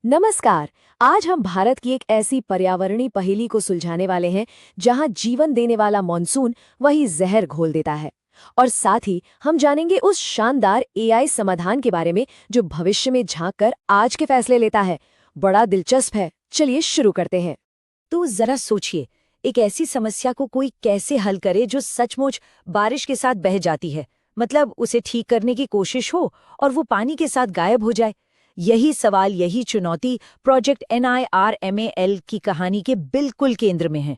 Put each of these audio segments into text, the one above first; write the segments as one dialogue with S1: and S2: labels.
S1: नमस्कार। आज हम भारत की एक ऐसी पर्यावरणीय पहेली को सुलझाने वाले हैं जहां जीवन देने वाला मॉनसून वही जहर घोल देता है। और साथ ही हम जानेंगे उस शानदार एआई समाधान के बारे में जो भविष्य में झांककर आज के फैसले लेता है। बड़ा दिलचस्प है, चलिए शुरू करते हैं।
S2: तो जरा सोचिए, एक ऐसी समस्या को कोई कैसे हल करे जो सचमुच बारिश के साथ बह जाती है। मतलब उसे ठीक करने की कोशिश हो और वो पानी के साथ गायब हो जाए। यही सवाल, यही चुनौती प्रोजेक्ट NIRMAL की कहानी के बिल्कुल केंद्र में है।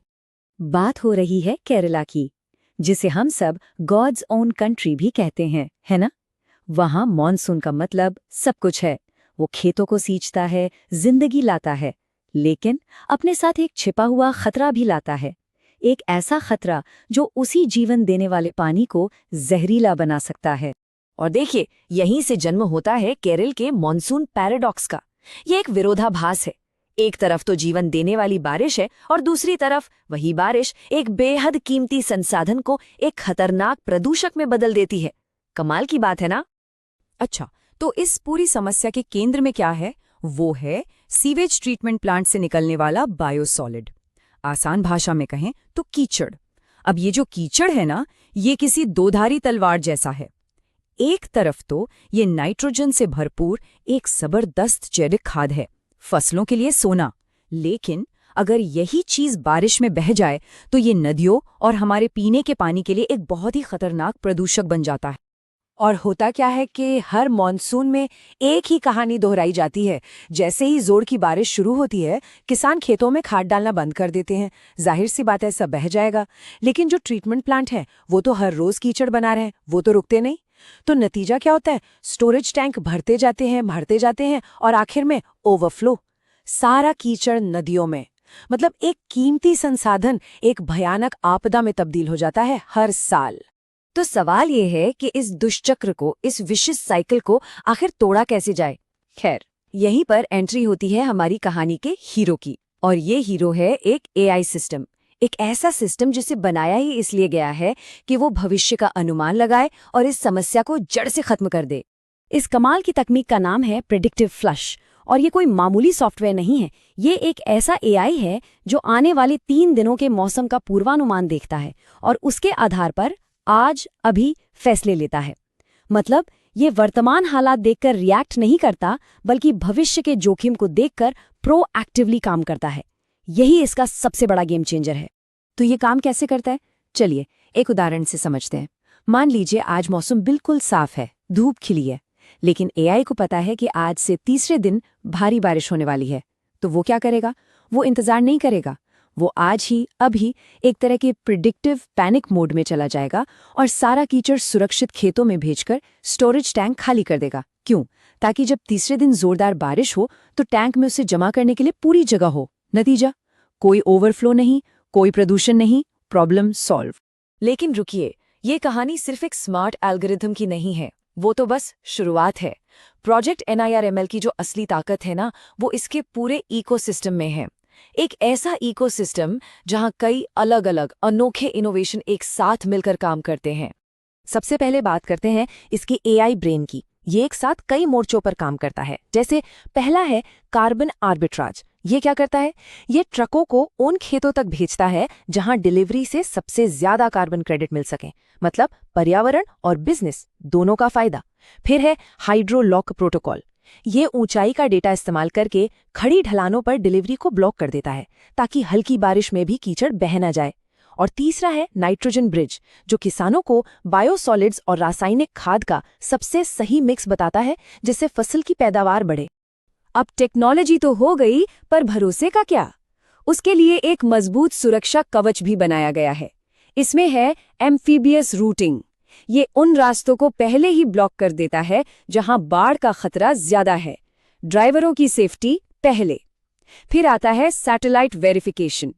S2: बात हो रही है केरला की, जिसे हम सब गॉड्स ओन कंट्री भी कहते हैं, है ना? वहां मॉनसून का मतलब सब कुछ है। वो खेतों को सींचता है, जिंदगी लाता है, लेकिन अपने साथ एक छिपा हुआ खतरा भी लाता है। एक ऐसा खतरा जो उसी जीवन देने वाले पानी को जहरीला बना सकता है।
S1: और देखिए, यहीं से जन्म होता है केरल के मॉनसून पैराडॉक्स का। ये एक विरोधाभास है। एक तरफ तो जीवन देने वाली बारिश है और दूसरी तरफ वही बारिश एक बेहद कीमती संसाधन को एक खतरनाक प्रदूषक में बदल देती है। कमाल की बात है ना?
S3: अच्छा, तो इस पूरी समस्या के केंद्र में क्या है? वो है सीवेज ट्रीटमेंट प्लांट से निकलने वाला बायोसॉलिड। आसान भाषा में कहें तो कीचड़। अब ये जो कीचड़ है ना, ये किसी दोधारी तलवार जैसा है। एक तरफ तो ये नाइट्रोजन से भरपूर एक जबरदस्त जैविक खाद है, फसलों के लिए सोना। लेकिन अगर यही चीज बारिश में बह जाए तो ये नदियों और हमारे पीने के पानी के लिए एक बहुत ही खतरनाक प्रदूषक बन जाता है।
S2: और होता क्या है कि हर मॉनसून में एक ही कहानी दोहराई जाती है। जैसे ही जोर की बारिश शुरू होती है, किसान खेतों में खाद डालना बंद कर देते हैं। जाहिर सी बात है, सब बह जाएगा। लेकिन जो ट्रीटमेंट प्लांट है, वो तो हर रोज कीचड़ बना रहे हैं, वो तो रुकते नहीं। तो नतीजा क्या होता है? स्टोरेज टैंक भरते जाते हैं और आखिर में ओवरफ्लो। सारा कीचड़ नदियों में। मतलब एक कीमती संसाधन एक भयानक आपदा में तब्दील हो जाता है हर साल।
S1: तो सवाल ये है कि इस दुष्चक्र को, इस विशिष्ट साइकिल को आखिर तोड़ा कैसे जाए। खैर, यहीं पर एंट्री होती है हमारी कहानी के हीरो की। और ये हीरो है एक एआई सिस्टम। एक ऐसा सिस्टम जिसे बनाया ही इसलिए गया है कि वो भविष्य का अनुमान लगाए और इस समस्या को जड़ से खत्म कर दे। इस कमाल की तकनीक का नाम है प्रेडिक्टिव फ्लश। और ये कोई मामूली सॉफ्टवेयर नहीं है। ये एक ऐसा एआई है जो आने वाले 3 दिनों के मौसम का पूर्वानुमान देखता है और उसके आधार पर आज अभी फैसले लेता है। मतलब ये वर्तमान हालात देखकर रिएक्ट नहीं करता, बल्कि भविष्य के जोखिम को देखकर प्रोएक्टिवली काम करता है। यही इसका सबसे बड़ा गेम चेंजर है। तो ये काम कैसे करता है? चलिए एक उदाहरण से समझते हैं। मान लीजिए आज मौसम बिल्कुल साफ है, धूप खिली है, लेकिन एआई को पता है कि आज से तीसरे दिन भारी बारिश होने वाली है। तो वो क्या करेगा? वो इंतजार नहीं करेगा। वो आज ही अभी एक तरह के प्रिडिक्टिव पैनिक मोड में चला जाएगा और सारा कीचड़ सुरक्षित खेतों में भेजकर स्टोरेज टैंक खाली कर देगा। क्यों? ताकि जब तीसरे दिन जोरदार बारिश हो तो टैंक में उसे जमा करने के लिए पूरी जगह हो। नतीजा? कोई ओवरफ्लो नहीं, कोई प्रदूषण नहीं, प्रॉब्लम सॉल्व। लेकिन रुकिए, ये कहानी सिर्फ एक स्मार्ट एल्गोरिथम की नहीं है। वो तो बस शुरुआत है। प्रोजेक्ट NIRMAL की जो असली ताकत है ना, वो इसके पूरे इकोसिस्टम में है। एक ऐसा इकोसिस्टम जहां कई अलग अलग अनोखे इनोवेशन एक साथ मिलकर काम करते हैं। सबसे पहले बात करते हैं इसकी एआई ब्रेन की। ये एक साथ कई मोर्चों पर काम करता है। जैसे पहला है कार्बन आर्बिट्राज। ये क्या करता है? ये ट्रकों को उन खेतों तक भेजता है जहां डिलीवरी से सबसे ज्यादा कार्बन क्रेडिट मिल सके। मतलब पर्यावरण और बिजनेस दोनों का फायदा। फिर है हाइड्रोलॉक प्रोटोकॉल। ये ऊंचाई का डेटा इस्तेमाल करके खड़ी ढलानों पर डिलीवरी को ब्लॉक कर देता है ताकि हल्की बारिश में भी कीचड़ बह न जाए। और तीसरा है नाइट्रोजन ब्रिज, जो किसानों को बायोसॉलिड्स और रासायनिक खाद का सबसे सही मिक्स बताता है जिससे फसल की पैदावार बढ़े। अब टेक्नोलॉजी तो हो गई, पर भरोसे का क्या? उसके लिए एक मजबूत सुरक्षा कवच भी बनाया गया है। इसमें है एम्फीबियस रूटिंग। ये उन रास्तों को पहले ही ब्लॉक कर देता है जहां बाढ़ का खतरा ज्यादा है। ड्राइवरों की सेफ्टी पहले। फिर आता है सैटेलाइट वेरिफिकेशन।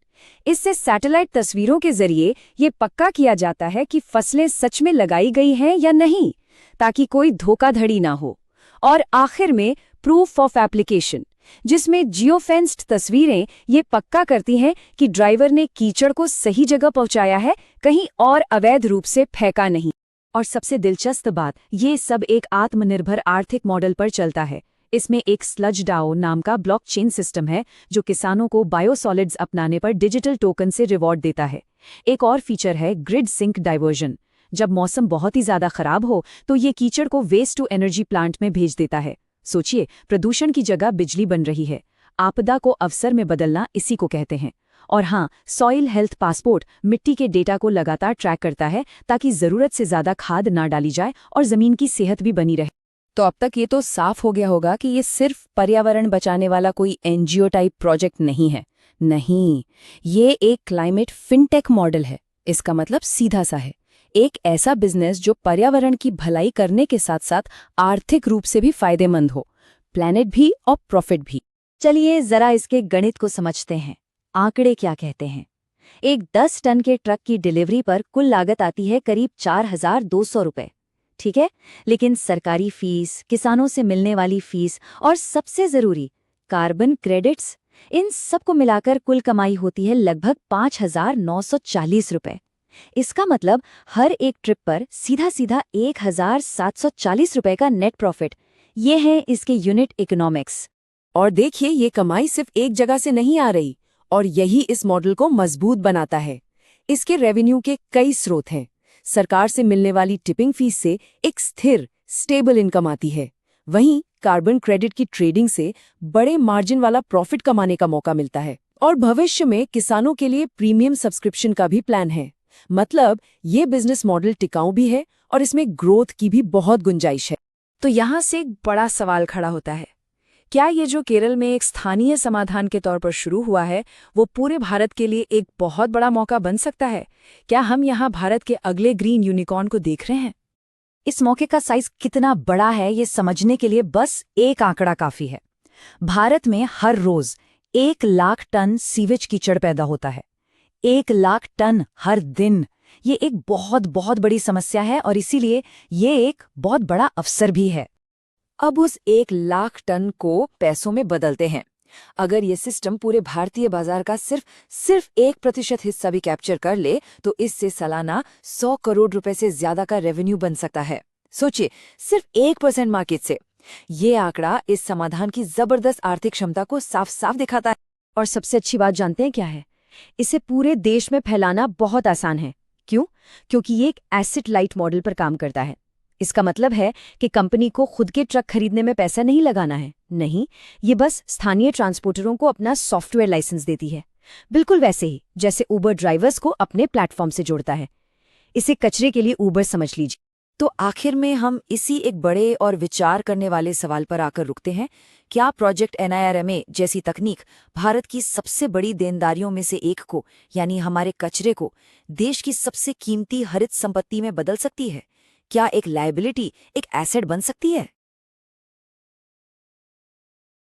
S1: इससे सैटेलाइट तस्वीरों के जरिए ये पक्का किया जाता है कि फसलें सच में लगाई गई हैं या नहीं, ताकि कोई धोखाधड़ी ना हो। और आखिर में प्रूफ ऑफ एप्लीकेशन, जिसमें जियोफेंस्ड तस्वीरें ये पक्का करती हैं कि ड्राइवर ने कीचड़ को सही जगह पहुंचाया है, कहीं और अवैध रूप से फेंका नहीं। और सबसे दिलचस्प बात, ये सब एक आत्मनिर्भर आर्थिक मॉडल पर चलता है। इसमें एक स्लज डाओ नाम का ब्लॉकचेन सिस्टम है जो किसानों को बायोसॉलिड्स अपनाने पर डिजिटल टोकन से रिवॉर्ड देता है। एक और फीचर है ग्रिड सिंक डाइवर्जन। जब मौसम बहुत ही ज्यादा खराब हो तो ये कीचड़ को वेस्ट टू एनर्जी प्लांट में भेज देता है। सोचिए, प्रदूषण की जगह बिजली बन रही है। आपदा को अवसर में बदलना इसी को कहते हैं। और हाँ, सॉइल हेल्थ पासपोर्ट मिट्टी के डेटा को लगातार ट्रैक करता है ताकि जरूरत से ज्यादा खाद ना डाली जाए और जमीन की सेहत भी बनी रहे।
S3: तो अब तक ये तो साफ हो गया होगा कि ये सिर्फ पर्यावरण बचाने वाला कोई एनजीओ टाइप प्रोजेक्ट नहीं है। नहीं, ये एक क्लाइमेट फिनटेक मॉडल है। इसका मतलब सीधा सा है, एक ऐसा बिजनेस जो पर्यावरण की भलाई करने के साथ साथ आर्थिक रूप से भी फायदेमंद हो, प्लैनेट भी और प्रॉफिट भी।
S2: चलिए जरा इसके गणित को समझते हैं। आंकड़े क्या कहते हैं? एक 10 टन के ट्रक की डिलीवरी पर कुल लागत आती है करीब 4,200 रुपए। ठीक है, लेकिन सरकारी फीस, किसानों से मिलने वाली फीस और सबसे जरूरी कार्बन क्रेडिट्स, इन सबको मिलाकर कुल कमाई होती है लगभग 5,940 रुपए। इसका मतलब हर एक ट्रिप पर सीधा सीधा 1,740 रुपए का नेट प्रॉफिट। ये है इसके यूनिट इकोनॉमिक्स।
S3: और देखिए, ये कमाई सिर्फ एक जगह से नहीं आ रही, और यही इस मॉडल को मजबूत बनाता है। इसके रेवेन्यू के कई स्रोत हैं। सरकार से मिलने वाली टिपिंग फीस से एक स्थिर स्टेबल इनकम आती है। वहीं कार्बन क्रेडिट की ट्रेडिंग से बड़े मार्जिन वाला प्रॉफिट कमाने का मौका मिलता है। और भविष्य में किसानों के लिए प्रीमियम सब्सक्रिप्शन का भी प्लान है। मतलब ये बिजनेस मॉडल टिकाऊ भी है और इसमें ग्रोथ की भी बहुत गुंजाइश है। तो यहाँ से एक बड़ा सवाल खड़ा होता है, क्या ये जो केरल में एक स्थानीय समाधान के तौर पर शुरू हुआ है, वो पूरे भारत के लिए एक बहुत बड़ा मौका बन सकता है? क्या हम यहाँ भारत के अगले ग्रीन यूनिकॉर्न को देख रहे हैं?
S2: इस मौके का साइज कितना बड़ा है ये समझने के लिए बस एक आंकड़ा काफी है। भारत में हर रोज 1 लाख टन सीवेज कीचड़ पैदा होता है। 1 लाख टन हर दिन। ये एक बहुत बहुत बड़ी समस्या है और इसीलिए ये एक बहुत बड़ा अवसर भी है।
S3: अब उस 1 लाख टन को पैसों में बदलते हैं। अगर ये सिस्टम पूरे भारतीय बाजार का सिर्फ 1% हिस्सा भी कैप्चर कर ले तो इससे सालाना 100 करोड़ रुपए से ज्यादा का रेवेन्यू बन सकता है। सोचिए, सिर्फ 1% मार्केट से। ये आंकड़ा इस समाधान की जबरदस्त आर्थिक क्षमता को साफ साफ दिखाता है।
S2: और सबसे अच्छी बात जानते हैं क्या है? इसे पूरे देश में फैलाना बहुत आसान है। क्यों? क्योंकि ये एक एसेट लाइट मॉडल पर काम करता है। इसका मतलब है कि कंपनी को खुद के ट्रक खरीदने में पैसा नहीं लगाना है। नहीं, ये बस स्थानीय ट्रांसपोर्टरों को अपना सॉफ्टवेयर लाइसेंस देती है, बिल्कुल वैसे ही जैसे उबर ड्राइवर्स को अपने प्लेटफॉर्म से जोड़ता है। इसे कचरे के लिए उबर समझ लीजिए।
S3: तो आखिर में हम इसी एक बड़े और विचार करने वाले सवाल पर आकर रुकते हैं, क्या प्रोजेक्ट NIRMA जैसी तकनीक भारत की सबसे बड़ी देनदारियों में से एक को, यानी हमारे कचरे को, देश की सबसे कीमती हरित संपत्ति में बदल सकती है? क्या एक लायबिलिटी एक एसेट बन सकती है?